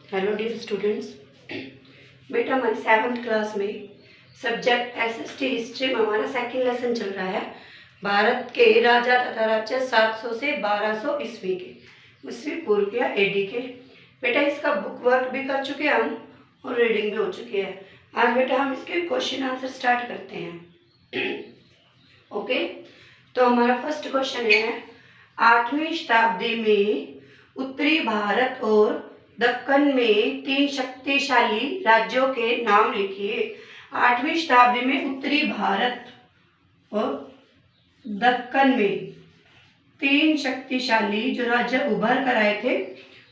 Hello dear students. बेटा हमारी 7th class में सब्जेक्ट एसएसटी हिस्ट्री में हमारा सेकंड लेसन चल रहा है। भारत के राजा तथा राज्य 700 से 1200 ईस्वी के ईस्वी पूर्व या एडी के। बेटा इसका बुक वर्क भी कर चुके हैं हम और रीडिंग भी हो चुकी है। आज बेटा हम इसके क्वेश्चन आंसर स्टार्ट करते हैं। ओके, तो हमारा फर्स्ट क्वेश्चन है, 8वीं शताब्दी में उत्तरी भारत और दक्कन में 3 शक्तिशाली राज्यों के नाम लिखिए। 8वीं शताब्दी में उत्तरी भारत और दक्कन में 3 शक्तिशाली जो राज्य उभर कर आए थे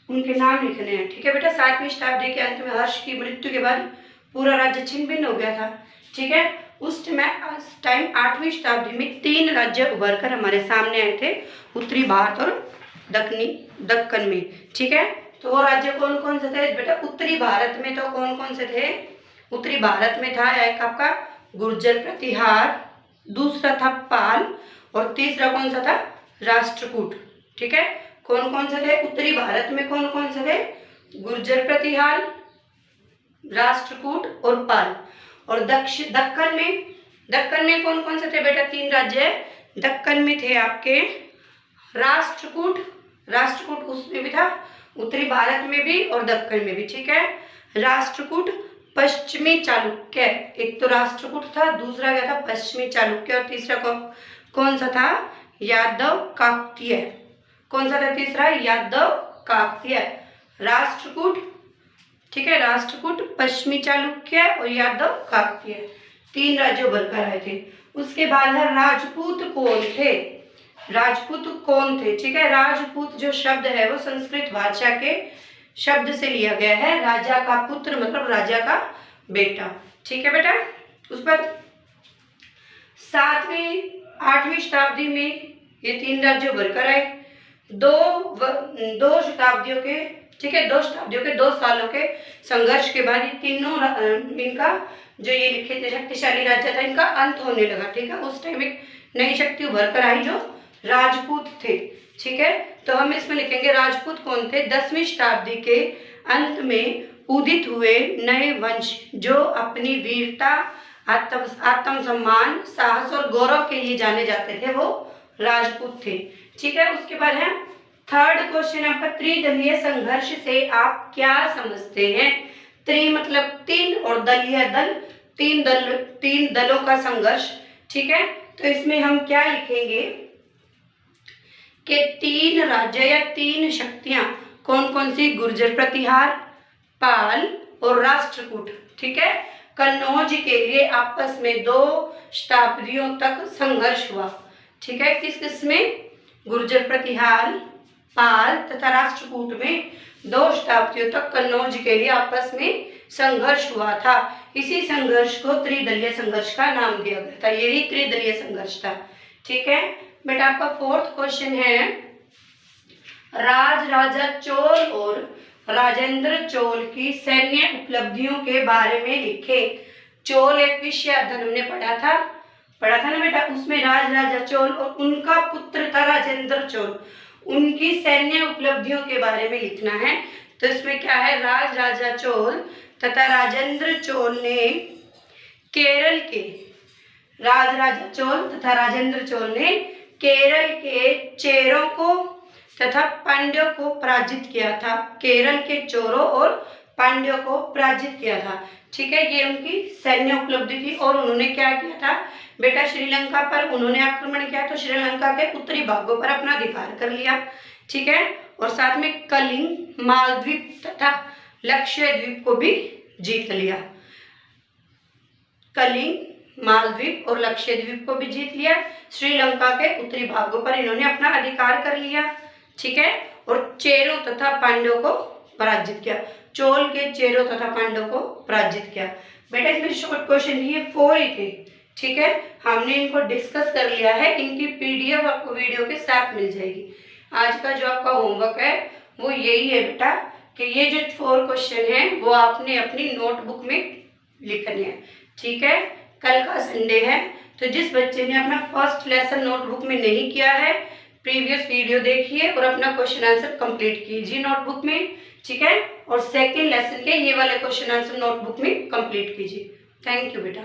उनके नाम लिखने हैं। ठीक है बेटा, 7वीं शताब्दी के अंत में हर्ष की मृत्यु के बाद पूरा राज्य छिन्न भिन्न हो गया था। ठीक है, उस टाइम 8वीं शताब्दी में 3 राज्य उभर कर हमारे सामने आए थे उत्तरी भारत और दक्कन में। ठीक है, तो वो राज्य कौन कौन से थे बेटा? उत्तरी भारत में तो कौन कौन से थे? उत्तरी भारत में था एक आपका गुर्जर प्रतिहार, दूसरा था पाल और तीसरा कौन सा था? राष्ट्रकूट। ठीक है, कौन कौन से थे उत्तरी भारत में? कौन कौन से थे? गुर्जर प्रतिहार, राष्ट्रकूट और पाल। और दक्कन में कौन कौन से थे बेटा? 3 राज्य दक्कन में थे आपके राष्ट्रकूट उसमें भी था, उत्तरी भारत में भी और दक्कन में भी। ठीक है, राष्ट्रकूट पश्चिमी चालुक्य, एक तो राष्ट्रकूट था, दूसरा क्या था? पश्चिमी चालुक्य, और तीसरा कौन सा था? यादव काकतीय। कौन सा था तीसरा? यादव काकतीय। राष्ट्रकूट, ठीक है, राष्ट्रकूट, पश्चिमी चालुक्य और यादव काकतीय, 3 राज्य उभर कर आए थे। उसके बाद है राजपूत कौन थे? ठीक है, राजपूत जो शब्द है वो संस्कृत भाषा के शब्द से लिया गया है। राजा का पुत्र मतलब राजा का बेटा। ठीक है बेटा, उस पर 8वीं शताब्दी में ये 3 राज्य उभर कर आए। दो शताब्दियों के, ठीक है, 2 शताब्दियों के 2 सालों के संघर्ष के बाद ये तीनों इनका जो ये लिखे थे शक्तिशाली राज्य था, इनका अंत होने लगा। ठीक है, उस टाइम एक नई शक्ति उभर कर आई जो राजपूत थे। ठीक है, तो हम इसमें लिखेंगे राजपूत कौन थे? 10वीं शताब्दी के अंत में उदित हुए नए वंश जो अपनी वीरता, आत्म सम्मान, साहस और गौरव के लिए जाने जाते थे, वो राजपूत थे। ठीक है, उसके बाद है थर्ड क्वेश्चन आपका, त्रिदलीय संघर्ष से आप क्या समझते हैं? त्रि मतलब 3 और दलीय दल, 3 दलों का संघर्ष। ठीक है, तो इसमें हम क्या लिखेंगे कि 3 राज्य या 3 शक्तियां कौन कौन सी? गुर्जर प्रतिहार, पाल और राष्ट्रकूट। ठीक है, कन्नौज के लिए आपस में 2 शताब्दियों तक संघर्ष हुआ। ठीक है, किस में? गुर्जर प्रतिहार, पाल तथा राष्ट्रकूट में 2 शताब्दियों तक कन्नौज के लिए आपस में संघर्ष हुआ था। इसी संघर्ष को त्रिदलीय संघर्ष का नाम दिया गया था। यही त्रिदलीय संघर्ष था। ठीक है बेटा, आपका 4th क्वेश्चन है, राजा चोल और राजेंद्र चोल की सैन्य उपलब्धियों के बारे में लिखे। चोल एक विषय अध्ययन हमने पढ़ा था ना बेटा, उसमें राजा चोल और उनका पुत्र था राजेंद्र चोल, उनकी सैन्य उपलब्धियों के बारे में लिखना है। तो इसमें क्या है? राजा चोल तथा राजेंद्र चोल ने केरल के राजा चोल तथा राजेंद्र चोल ने केरल के चेरों को तथा पांड्यों को पराजित किया था। केरल के चोरों और पांड्यों को पराजित किया था। ठीक है, ये उनकी सैन्य उपलब्धि थी। और उन्होंने क्या किया था बेटा? श्रीलंका पर उन्होंने आक्रमण किया, तो श्रीलंका के उत्तरी भागों पर अपना अधिकार कर लिया। ठीक है, और साथ में कलिंग, मालद्वीप तथा लक्षद्वीप को भी जीत लिया। कलिंग, मालद्वीप और लक्षद्वीप को भी जीत लिया। श्रीलंका के उत्तरी भागों पर इन्होंने अपना अधिकार कर लिया। ठीक है, और चेरों तथा पांड्यों को पराजित किया। चोल के चेरों तथा पांड्यों को पराजित किया। बेटा इसमें शॉर्ट क्वेश्चन ये 4 ही थे। ठीक है, हमने इनको डिस्कस कर लिया है, इनकी पीडीएफ आपको वीडियो के साथ मिल जाएगी। आज का जो आपका होमवर्क है वो यही है बेटा कि ये जो 4 क्वेश्चन है वो आपने अपनी नोटबुक में लिखने हैं। ठीक है, कल का संडे है, तो जिस बच्चे ने अपना फर्स्ट लेसन नोटबुक में नहीं किया है, प्रीवियस वीडियो देखिए और अपना क्वेश्चन आंसर कंप्लीट कीजिए नोटबुक में। ठीक है, और सेकेंड लेसन के ये वाले क्वेश्चन आंसर नोटबुक में कंप्लीट कीजिए। थैंक यू बेटा।